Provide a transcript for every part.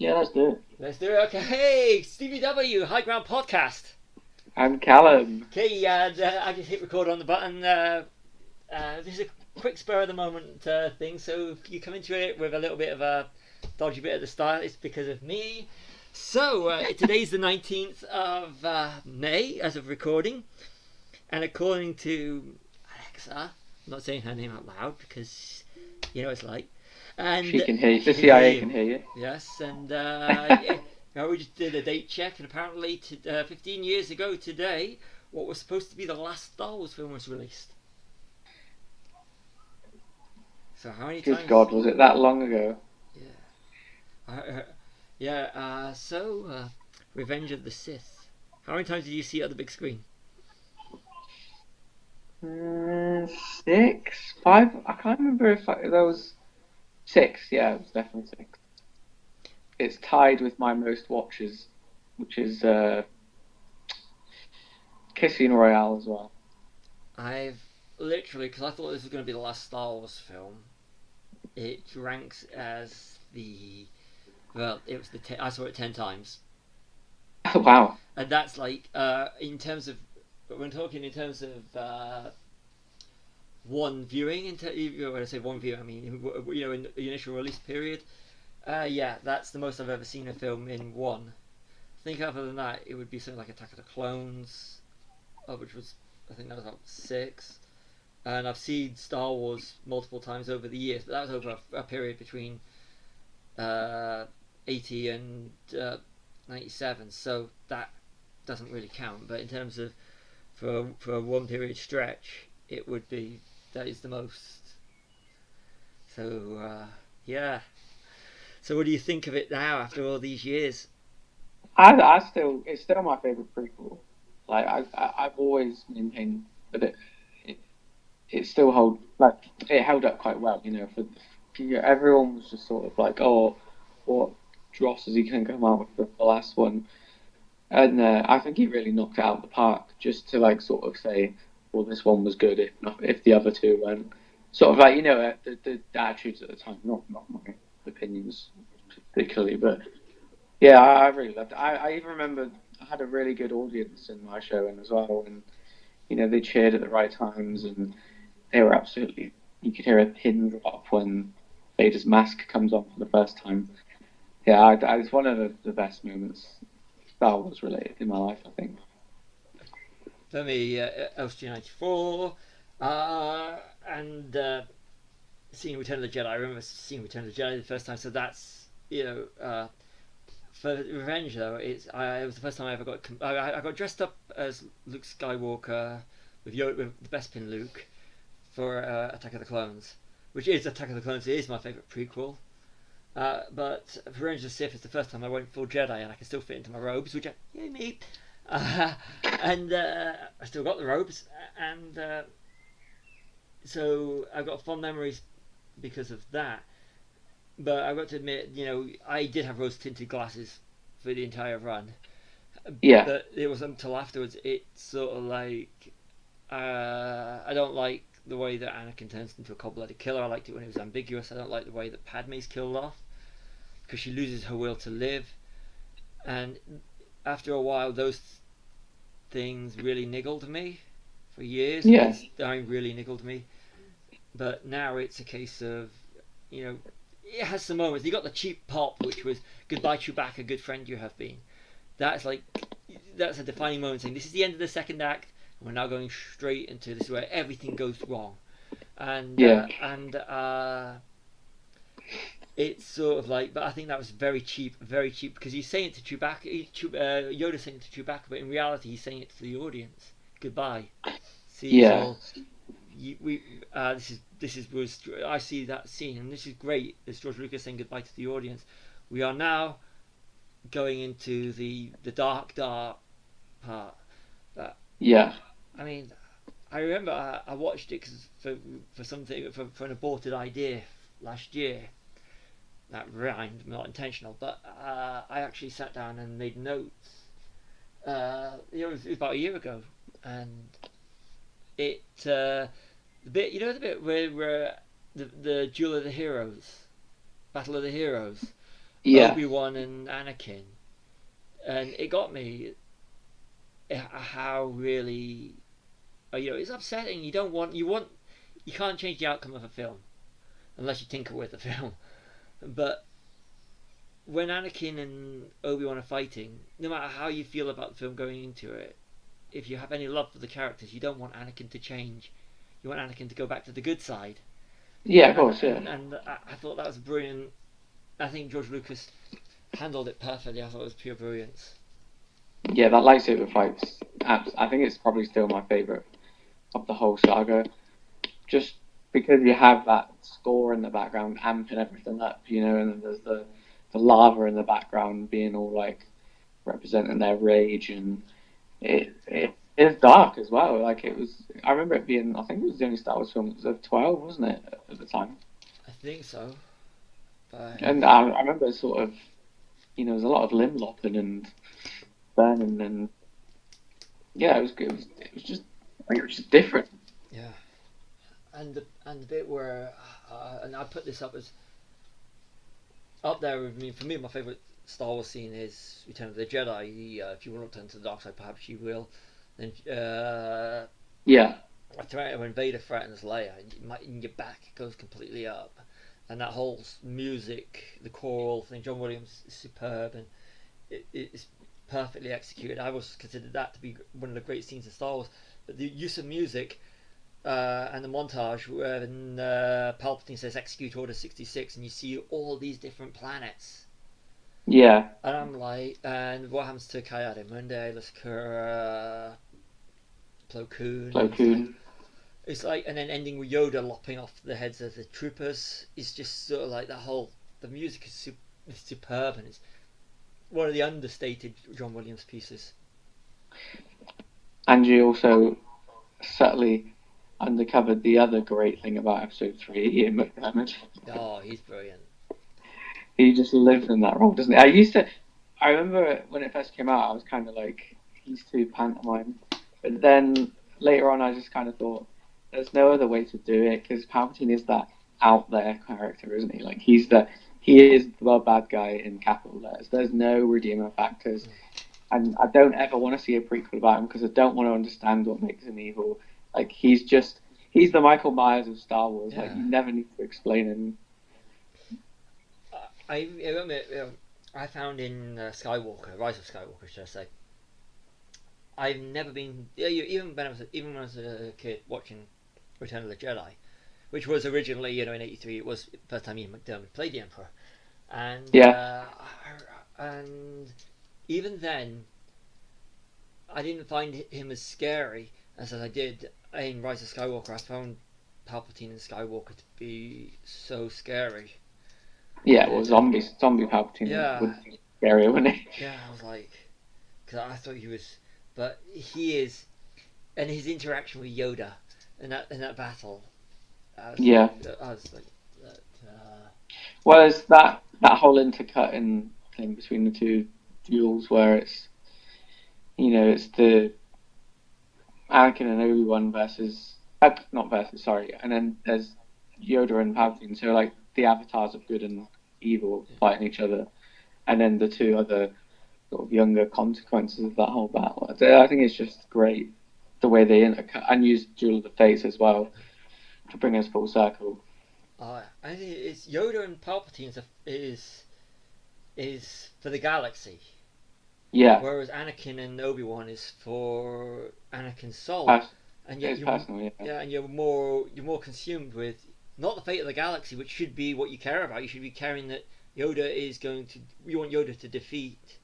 Yeah, let's do it. Let's do it. Okay. Hey, Stevie W, High Ground Podcast. I'm Callum. Okay, I just hit record on the button. This is a quick spur of the moment thing, so if you come into it with a little bit of a dodgy bit at the start, it's because of me. So, today's the 19th of May as of recording, and according to Alexa, I'm not saying her name out loud because you know what it's like. She And can hear you. she The can hear CIA you. can hear you. Yes, and yeah, we just did a date check, and apparently, 15 years ago today, what was supposed to be the last Star Wars film was released. So how many Good times? God, was it that long ago? Yeah, yeah. Revenge of the Sith. How many times did you see it on the big screen? Mm, six, five. I can't remember if there was six. Yeah, it was definitely six. It's tied with my most watches, which is Casino Royale as well. I've literally, because I thought this was going to be the last Star Wars film. It ranks as the well. It was I saw it 10 times, Wow. and that's like in terms of. But when talking in terms of one viewing, when I say one viewing, I mean in the initial release period. Yeah, that's the most I've ever seen a film in one. I think other than that, it would be something like Attack of the Clones, which was I think that was about six. And I've seen Star Wars multiple times over the years, but that was over a period between uh, 80 and 97, so that doesn't really count. But in terms of for a one period stretch, it would be that is the most. So yeah. So what do you think of it now after all these years? It's still my favorite prequel. Like I've always maintained that it, it still it held up quite well. Everyone was just sort of like, oh, what dross is he going to come out with the last one? And I think he really knocked it out of the park. Just to like sort of say, well, this one was good if the other two weren't. Sort of like the attitudes at the time, not my opinions particularly, but yeah, I really loved it. I even remember I had a really good audience in my showing as well, and they cheered at the right times, and they were absolutely. You could hear a pin drop when Vader's mask comes on for the first time. Yeah, it's one of the best moments Star Wars related in my life, I think. For me, LG94, and seeing Return of the Jedi. I remember seeing Return of the Jedi the first time, so that's for Revenge though. It was the first time I ever got I got dressed up as Luke Skywalker with the Bespin Luke for Attack of the Clones, which is Attack of the Clones. It is my favorite prequel. But Revenge of the Sith is the first time I went full Jedi and I can still fit into my robes, which yay me. Uh, and I still got the robes, and so I've got fond memories because of that. But I've got to admit, I did have rose tinted glasses for the entire run, Yeah, but it wasn't until afterwards it sort of like I don't like the way that Anakin turns into a cold-blooded killer. I liked it when it was ambiguous. I don't like the way that Padme's killed off because she loses her will to live, and after a while, those things really niggled me for years. yeah, Vince dying really niggled me, but now it's a case of you know it has some moments. You got the cheap pop, which was "Goodbye Chewbacca, good friend you have been." That's like that's a defining moment, saying this is the end of the second act, and we're now going straight into this where everything goes wrong, and yeah, it's sort of like, but I think that was very cheap because he's saying it to Chewbacca, Yoda's saying it to Chewbacca, but in reality he's saying it to the audience. Goodbye. See you yeah, all. We this is was I see that scene and this is great. It's George Lucas saying goodbye to the audience. We are now going into the dark part. That yeah. I mean, I remember I watched it cause for something for an aborted idea last year. That rhymed, not intentional, but I actually sat down and made notes. It was about a year ago, and it the bit the bit where the Duel of the Heroes, Battle of the Heroes. Yeah, Obi-Wan and Anakin, and it got me how really it's upsetting. You can't change the outcome of a film unless you tinker with the film. But when Anakin and Obi-Wan are fighting, no matter how you feel about the film going into it, if you have any love for the characters, you don't want Anakin to change. You want Anakin to go back to the good side. yeah, of And course, yeah, and, and I thought that was brilliant. I think George Lucas handled it perfectly. I thought it was pure brilliance. yeah. That lightsaber fight's, I think it's probably still my favorite of the whole saga. Just because you have that score in the background amping everything up, and then there's the lava in the background being all like representing their rage, and it is dark as well. Like it was, I remember it being, I think it was the only Star Wars film that was of 12, wasn't it, at the time? I think so. But And I remember sort of, there's a lot of limb lopping and burning, and yeah, it was just, I think it was just different. yeah, and the bit where and I put this up as up there with me. For me, my favorite Star Wars scene is Return of the Jedi. If you want to turn to the dark side, perhaps you will. Then Yeah, when Vader threatens Leia, and your back goes completely up, and that whole music, the choral thing, John Williams is superb, and it's perfectly executed. I always considered that to be one of the great scenes in Star Wars. But the use of music and the montage when Palpatine says "Execute Order 66," and you see all these different planets, yeah, and I'm like, and what happens to Kayade Mundi, Lascura, Plo Koon, Plo and Koon. it's like, and then ending with Yoda lopping off the heads of the troopers. It's just sort of like that whole. The music is superb, and it's one of the understated John Williams pieces. And you also subtly undercovered the other great thing about Episode 3, Ian McDermott. Oh, he's brilliant. He just lives in that role, doesn't he? I remember when it first came out, I was kind of like, he's too pantomime. But then later on, I just kind of thought, there's no other way to do it because Palpatine is that out there character, isn't he? Like he is the bad guy in capital letters. There's no redeeming factors, and I don't ever want to see a prequel about him because I don't want to understand what makes him evil. Like he's the Michael Myers of Star Wars. Like Yeah. you never need to explain him. I admit, I found in Skywalker, Rise of Skywalker, should I say, I've never been even when I was a kid watching Return of the Jedi, which was originally in '83. It was the first time Ian McDermott played the Emperor, and Yeah, and even then I didn't find him as scary as I did in Rise of Skywalker. I found Palpatine and Skywalker to be so scary. yeah. Well, It, zombie Palpatine yeah, would be scarier, wouldn't he? yeah. I was like, because I thought he was, but he is, and his interaction with Yoda in that battle, Yeah. I was like, that, Well, it's that whole intercutting thing between the two duels where it's the Anakin and Obi-Wan versus not versus, sorry, and then there's Yoda and Palpatine. So like the avatars of good and evil fighting each other, and then the two other sort of younger consequences of that whole battle. I think it's just great the way they intercut and use Duel of the Fates as well to bring us full circle. I think it's Yoda and Palpatine is for the galaxy, Yeah, whereas Anakin and Obi Wan is for Anakin's soul, pers- and yet it's personal. Yeah, and you're more consumed with not the fate of the galaxy, which should be what you care about. You should be caring that Yoda is going to. You want Yoda to defeat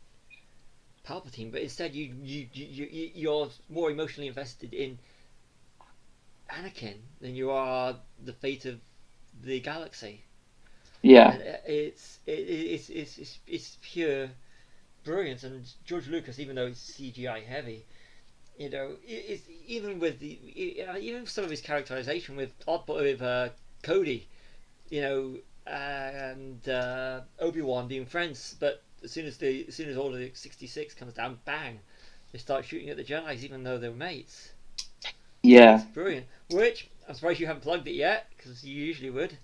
Palpatine, but instead you're more emotionally invested in Anakin than you are the fate of the galaxy, yeah, and it's pure brilliance. And George Lucas, even though it's CGI heavy, it's even with even some of his characterization with Cody, you know, and Obi-Wan being friends, but as soon as Order 66 comes down, bang, they start shooting at the Jedi's, even though they're mates. It's yeah. brilliant. Which I'm surprised you haven't plugged it yet, because you usually would.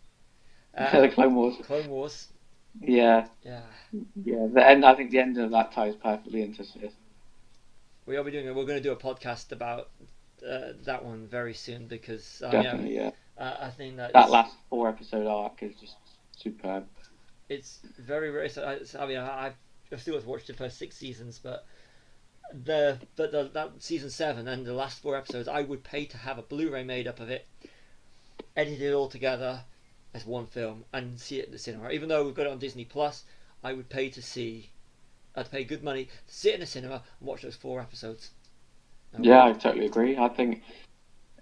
The Uh, Clone Wars. Clone Wars. Yeah, Yeah, yeah. The end. I think the end of that ties perfectly into Sith. we are doing. We're going to do a podcast about that one very soon because Definitely, yeah. I think That that's last 4 episode arc is just superb. it's very very. I mean, I've still got to watch the first 6 seasons, but that season 7 and the last 4 episodes, I would pay to have a Blu-ray made up of it, edited all together as one film, and see it in the cinema. Even though we've got it on Disney Plus, I would pay to see. I'd pay good money to sit in a cinema and watch those 4 episodes. I Yeah, would. I totally agree. I think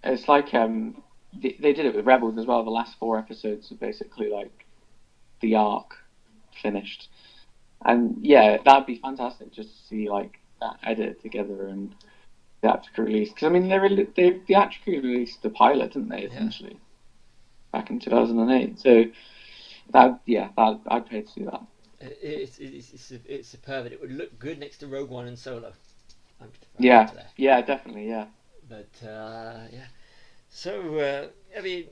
it's like they did it with Rebels as well. The last 4 episodes are basically like the arc finished, and yeah, that'd be fantastic just to see like that edited together and theatrical release. Because I mean, they theatrically released the pilot, didn't they? Yeah, Essentially back in 2008. So that yeah, that I'd pay to see that. it's superb. It would look good next to Rogue One and Solo. I'm just throwing it Yeah, out there. yeah, definitely, yeah. But yeah. So I mean,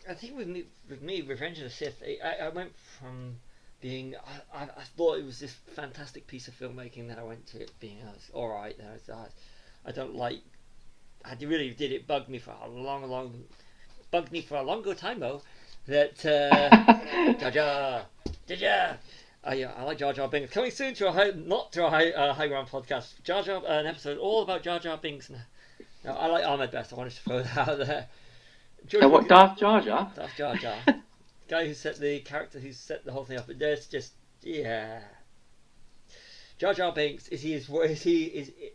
I think with me, Revenge of the Sith, I went from being I thought it was this fantastic piece of filmmaking that I went to it being all right. I don't like. I really did it bug me for a long bugged me for a long time though that Jar Jar Jar Jar. Yeah, I like Jar Jar Binks. Coming soon to a not to a high ground podcast. Jar Jar, an episode all about Jar Jar Binks. No, I like Ahmed best. I wanted to throw that out there. George And what Lucas, Darth Jar Jar? that's Jar Jar, guy who set the character who set the whole thing up. But there's just yeah, Jar Jar Binks is he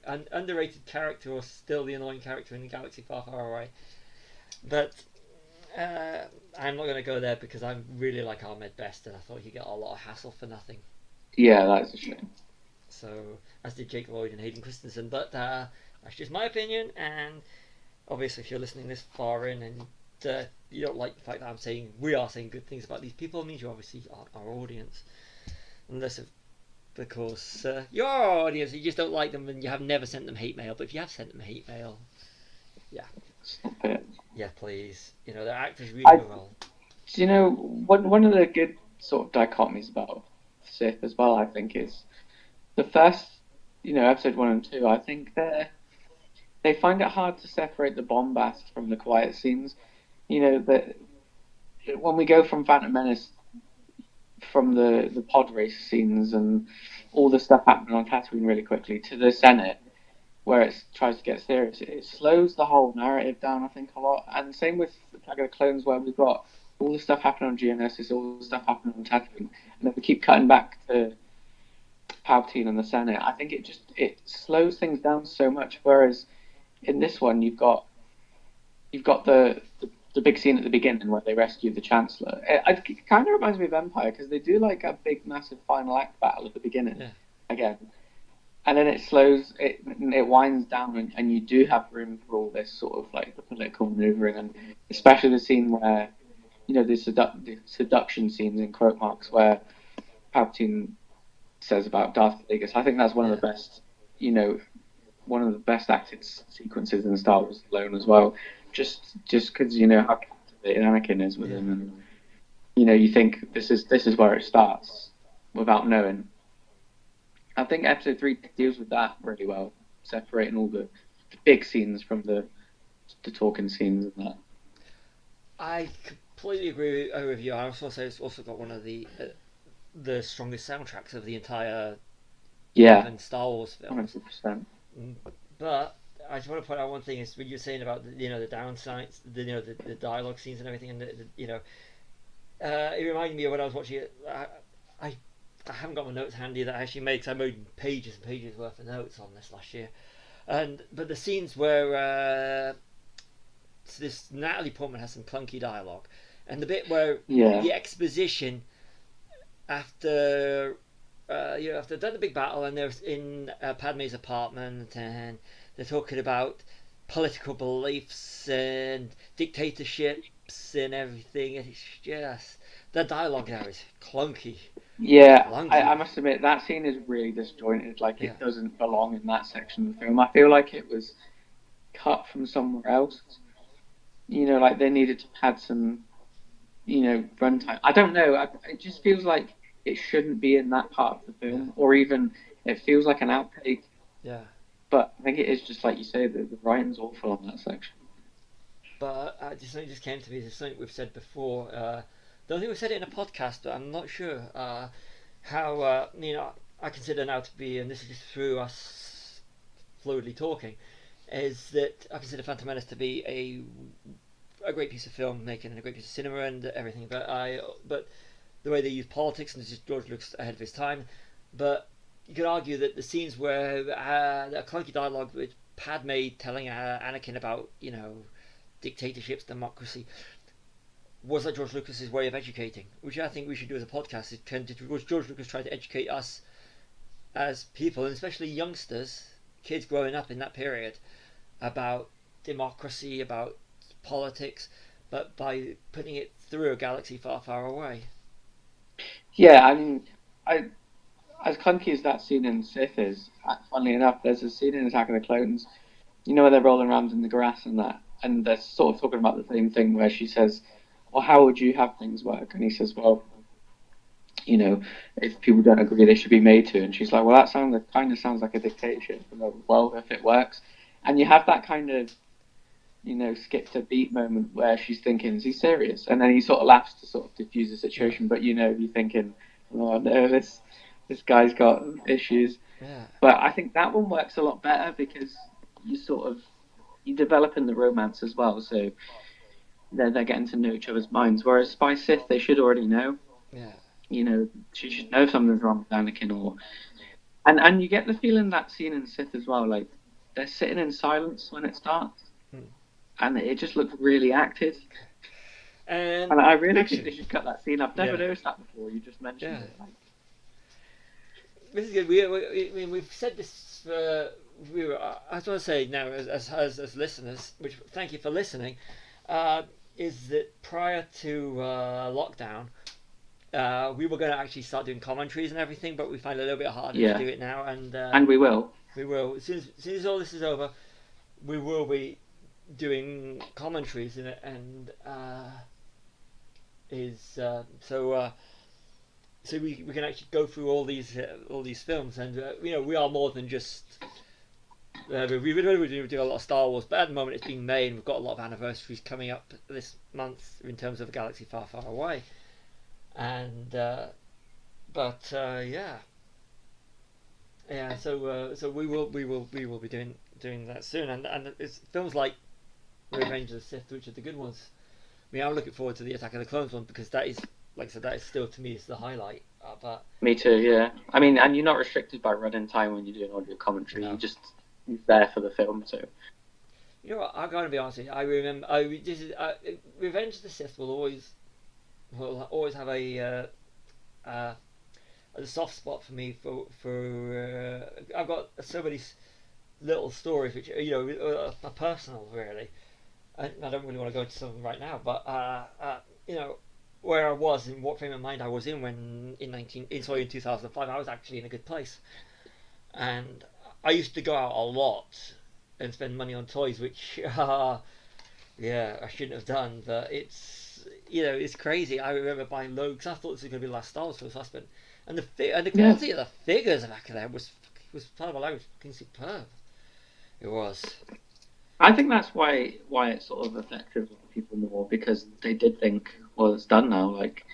an underrated character or still the annoying character in the galaxy far far away? But uh, I'm not going to go there because I really like Ahmed best, and I thought he got a lot of hassle for nothing. Yeah, that's a shame. So as did Jake Lloyd and Hayden Christensen. But that's just my opinion, and obviously if you're listening this far in and you don't like the fact that we are saying good things about these people, it means you obviously aren't our audience. Unless of because your audience, you just don't like them and you have never sent them hate mail. But if you have sent them hate mail, yeah, Stop it. yeah, please. You know, they're actors reading I a role. Do you know one of the good sort of dichotomies about Sith as well? I think is the first, episode 1 and 2. I think they find it hard to separate the bombast from the quiet scenes. You know that when we go from Phantom Menace, from the pod race scenes and all the stuff happening on Tatooine really quickly to the Senate, where it tries to get serious, it slows the whole narrative down, I think, a lot. And same with Attack of the Clones, where we've got all the stuff happening on Geonosis, all the stuff happening on Tatooine, and then we keep cutting back to Palpatine and the Senate. I think it slows things down so much. Whereas in this one, you've got the big scene at the beginning where they rescue the Chancellor. It kind of reminds me of Empire because they do like a big, massive final act battle at the beginning Yeah, again, and then it winds down, and you do have room for all this sort of like the political maneuvering, and especially the scene where the seduction scenes in quote marks where Palpatine says about Darth Plagueis. I think that's yeah, you know one of the best acted sequences in Star Wars alone as well. Just because you know how captivated Anakin is with yeah. him, and you think this is where it starts without knowing. I think episode 3 deals with that really well, separating all the big scenes from the talking scenes and that. I completely agree with you. I also say it's also got one of the strongest soundtracks of the entire Yeah, 11 Star Wars films. 100%. Mm, But I just want to point out one thing is when you're saying about the downsides, the dialogue scenes and everything, and it reminded me of when I was watching it. I I haven't got my notes handy that I actually made because I made pages and pages worth of notes on this last year, and but the scenes where this Natalie Portman has some clunky dialogue, and the bit where Yeah, the exposition after after they've done the big battle and they're in Padme's apartment and they're talking about political beliefs and dictatorships and everything, and it's just the dialogue there is clunky, yeah. I clunky. must admit that scene is really disjointed. Like Yeah, it doesn't belong in that section of the film. I feel like it was cut from somewhere else. Like they needed to pad some runtime. I don't know. It just feels like it shouldn't be in that part of the Yeah, film, or even it feels like an outtake. yeah. But I think it is just like you say, the writing's awful on that section. But something just came to me. It's something we've said before. Don't think we said it in a podcast, but I'm not sure how. I consider now to be, and this is just through us fluidly talking, is that I consider Phantom Menace to be a great piece of filmmaking and a great piece of cinema and everything. But the way they use politics, and this is George Lucas ahead of his time. But you could argue that the scenes where the clunky dialogue with Padme telling Anakin about dictatorships, democracy, was that George Lucas's way of educating, which I think we should do as a podcast. Was George Lucas trying to educate us as people, and especially youngsters, kids growing up in that period, about democracy, about politics, but by putting it through a galaxy far, far away. Yeah, I mean, I as clunky as that scene in Sith is, funnily enough, there's a scene in Attack of the Clones. You know where they're rolling around in the grass and that, and they're sort of talking about the same thing where she says, "Well, how would you have things work?" And he says, "Well, if people don't agree, they should be made to." And she's like, "Well, that kind of sounds like a dictatorship." And well, if it works, and you have that kind of skip to beat moment where she's thinking, "Is he serious?" And then he sort of laughs to sort of diffuse the Yeah, situation, but you're thinking, "Oh no, this guy's got issues." yeah, But I think that one works a lot better because you sort of you develop in the romance as well, so they're getting to know each other's minds. Whereas Spy Sith, they should already know. yeah. She should know something's wrong with Anakin, or and you get the feeling that scene in Sith as well, like they're sitting in silence when it starts, Hmm. and it just looks really acted. And And I really think action. they should cut that scene. I've never Yeah, noticed that before. You just mentioned yeah. it. Like, This is good. We've said this. I just want to say now, as listeners, which thank you for listening, uh, is that prior to lockdown, we were going to actually start doing commentaries and everything, but we find it a little bit harder to yeah, do it now, and and we will. we will as soon as all this is over, we will be doing commentaries in it, and is so we can actually go through all these films, and we are more than just we do a lot of Star Wars, but at the moment it's being made, and we've got a lot of anniversaries coming up this month in terms of a galaxy far, far away, and yeah, yeah. So we will be doing that soon, and it's films like Revenge of the Sith, which are the good ones. I mean, I'm looking forward to the Attack of the Clones one because that is, like I said, that is still to me is the highlight. But Me too. Yeah. I mean, and you're not restricted by running time when you're doing audio commentary. no, You're there for the film. So you know what? I'm going to be honest with you. I remember. Revenge of the Sith will always have uh, a soft spot for me for. I've got so many little stories which are personal really. I don't really want to go into some right now, but you know where I was and what frame of mind I was in when in 2005 I was actually in a good place, and I used to go out a lot and spend money on toys, which yeah I shouldn't have done, but it's crazy. I remember buying loads. I thought this was going to be the last Star Wars film, so I spent, and the yeah, quality of the figures back then was part of my language fucking superb. It was. I think that's why it sort of affected a lot of people more because they did think, well, it's done now. Like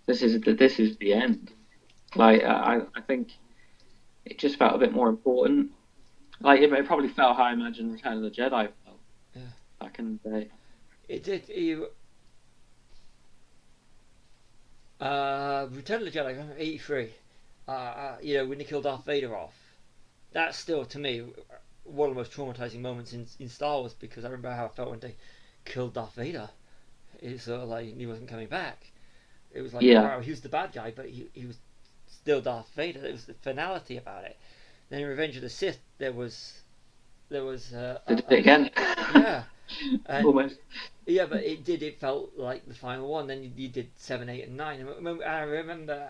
this is the end. Like I think it just felt a bit more important. Like it probably felt how I imagine Return of the Jedi felt Yeah. back in the day. It did. Return of the Jedi, '83. When they killed Darth Vader off, that's still to me one of the most traumatizing moments in Star Wars because I remember how I felt when they killed Darth Vader. It's sort of like he wasn't coming back. It was like, Yeah, wow, he was the bad guy, but he was still Darth Vader. There was the finality about it. Then in Revenge of the Sith, there was they did it again. yeah, and Almost. yeah, but it felt like the final one. Then you did 7, 8, and 9. And I remember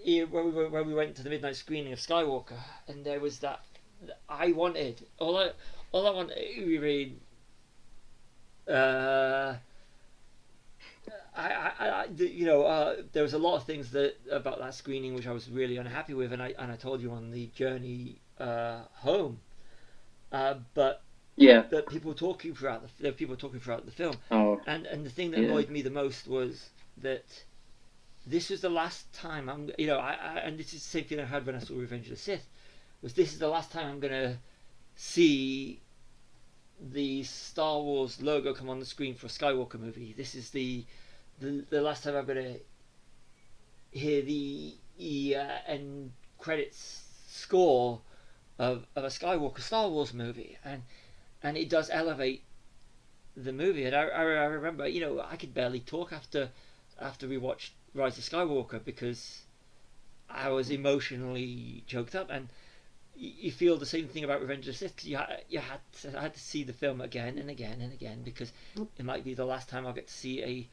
when we went to the midnight screening of Skywalker, and there was that I wanted all I wanted. Uh, there was a lot of things that about that screening which I was really unhappy with, and I told you on the journey home. But Yeah. that people were talking throughout there were people talking throughout the film, Oh, and the thing that yeah. annoyed me the most was that this was the last time and this is the same feeling I had when I saw Revenge of the Sith, was this is the last time I'm gonna see the Star Wars logo come on the screen for a Skywalker movie. This is the last time I'm gonna hear the end credits score of a Skywalker Star Wars movie, and it does elevate the movie. And I remember, I could barely talk after we watched Rise of Skywalker because I was emotionally choked up. And you feel the same thing about Revenge of the Sith because I had to see the film again and again and again because it might be the last time I'll get to see a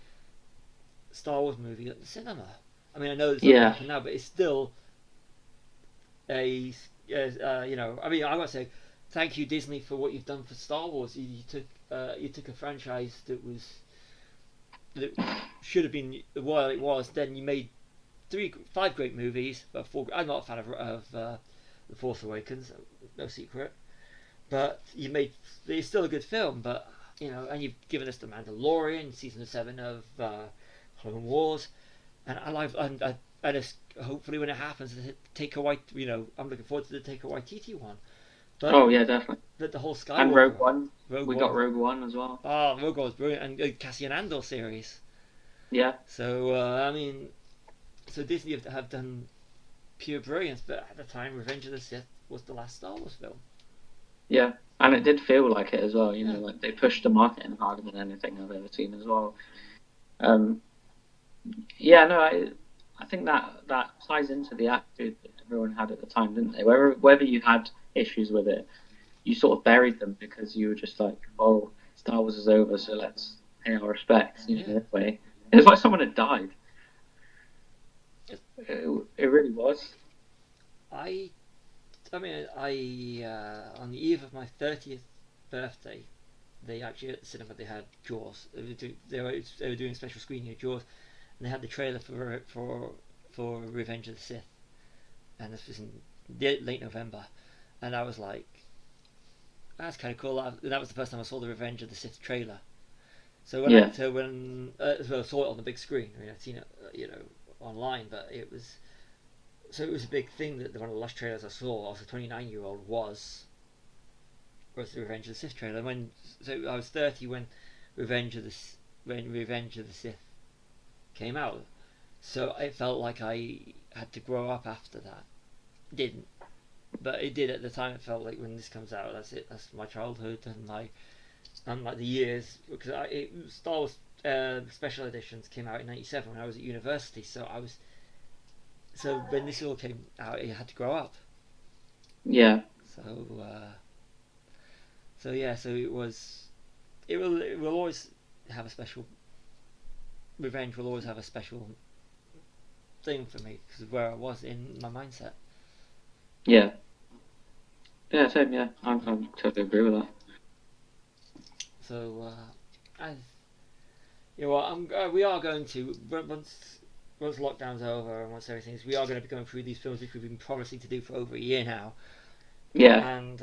Star Wars movie at the cinema. I mean, I know it's not going to Yeah. happen now, but it's still a I mean, I want to say thank you Disney for what you've done for Star Wars. You took a franchise that should have been what it was. Then you made five great movies. Four. I'm not a fan of the Force Awakens, no secret. But you made it's still a good film. But and you've given us the Mandalorian, season 7 of Clone Wars, and I like and just hopefully when it happens, take a white. I'm looking forward to the Take a Waititi one. But Oh, yeah, definitely. the whole And Skywalker, Rogue One. Rogue We got One, Rogue One as well. Rogue One was brilliant, and Cassian Andor series. Yeah. So I mean, so Disney have done pure brilliance, but at the time, Revenge of the Sith was the last Star Wars film. Yeah. And it did feel like it as well. Yeah, Like they pushed the marketing harder than anything I've ever seen as well. Um, yeah, no, I think that ties into the attitude that everyone had at the time, didn't they? Whether you had issues with it, you sort of buried them because you were just like, oh, Star Wars is over, so let's pay our respects, yeah. this way. It was like someone had died. It, It really was. I I mean, on the eve of my 30th birthday, they actually at the cinema they had Jaws. They were doing a special screening of Jaws, and they had the trailer for Revenge of the Sith, and this was in late November, and I was like, that's kind of cool. That was the first time I saw the Revenge of the Sith trailer. So Yeah, I saw it on the big screen. I mean, I'd seen it, online, but it was a big thing that one of the last trailers I saw as a 29-year-old was the Revenge of the Sith trailer. So I was 30 when Revenge of the Sith came out. So it felt like I had to grow up after that. Didn't, but it did at the time. It felt like when this comes out, that's it. That's my childhood and like the years because Star Wars special editions came out in '97 when I was at university. So when this all came out, I had to grow up. yeah, So so yeah, so it was. It will always have a special. Revenge will always have a special thing for me because of where I was in my mindset. yeah, yeah. Same. Yeah, I totally agree with that. So I, what we are going to once lockdown's over and once everything's, we are going to be going through these films which we've been promising to do for over a year now, Yeah, and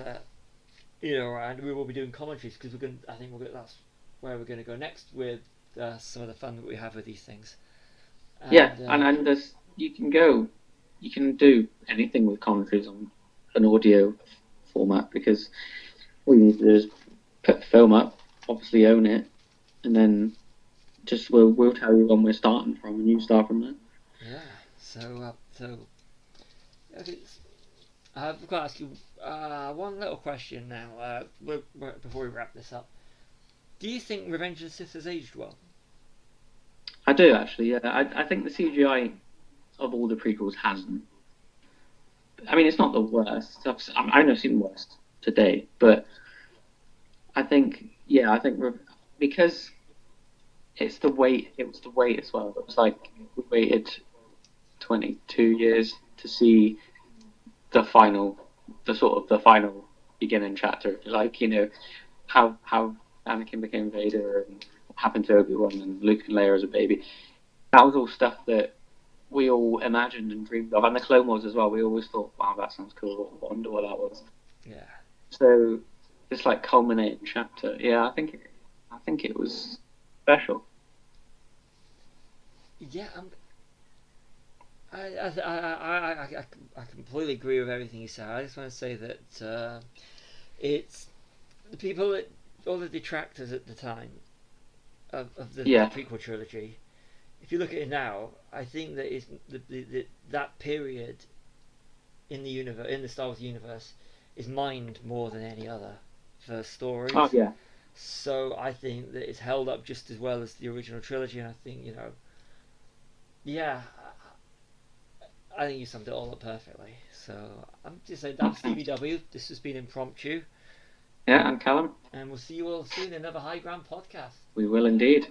and we will be doing commentaries because we're going. I think that's where we're going to go next with some of the fun that we have with these things. yeah, And and there's you can do anything with commentaries on an audio format because all you need to do is put the film up, obviously own it, and then just we'll tell you when we're starting from, and you start from there. yeah, so okay, I've got to ask you one little question now. Before we wrap this up, do you think Revenge of the Sith has aged well? I do actually. Yeah, I think the CGI of all the prequels hasn't. I mean, it's not the worst. I've never seen worse today, but I think yeah, because it's the wait. It was the wait as well. It was like we waited 22 years to see the final, the final beginning chapter. Like how Anakin became Vader and happened to Obi-Wan and Luke and Leia as a baby. That was all stuff that we all imagined and dreamed of, and the Clone Wars as well. We always thought, "Wow, that sounds cool. I wonder what that was." Yeah. So this like culminating chapter, yeah, I think it was special. Yeah, I completely agree with everything you said. I just want to say that it's the people that all the detractors at the time of the Yeah. prequel trilogy. If you look at it now, I think that is that period in the universe, in the Star Wars universe, is mined more than any other for Oh stories. yeah. So I think that it's held up just as well as the original trilogy, and I think yeah, I think you summed it all up perfectly. So I'm just saying Oh, that's thanks. DBW. This has been impromptu, Yeah, and Callum, and we'll see you all soon in another High Ground podcast. we will indeed.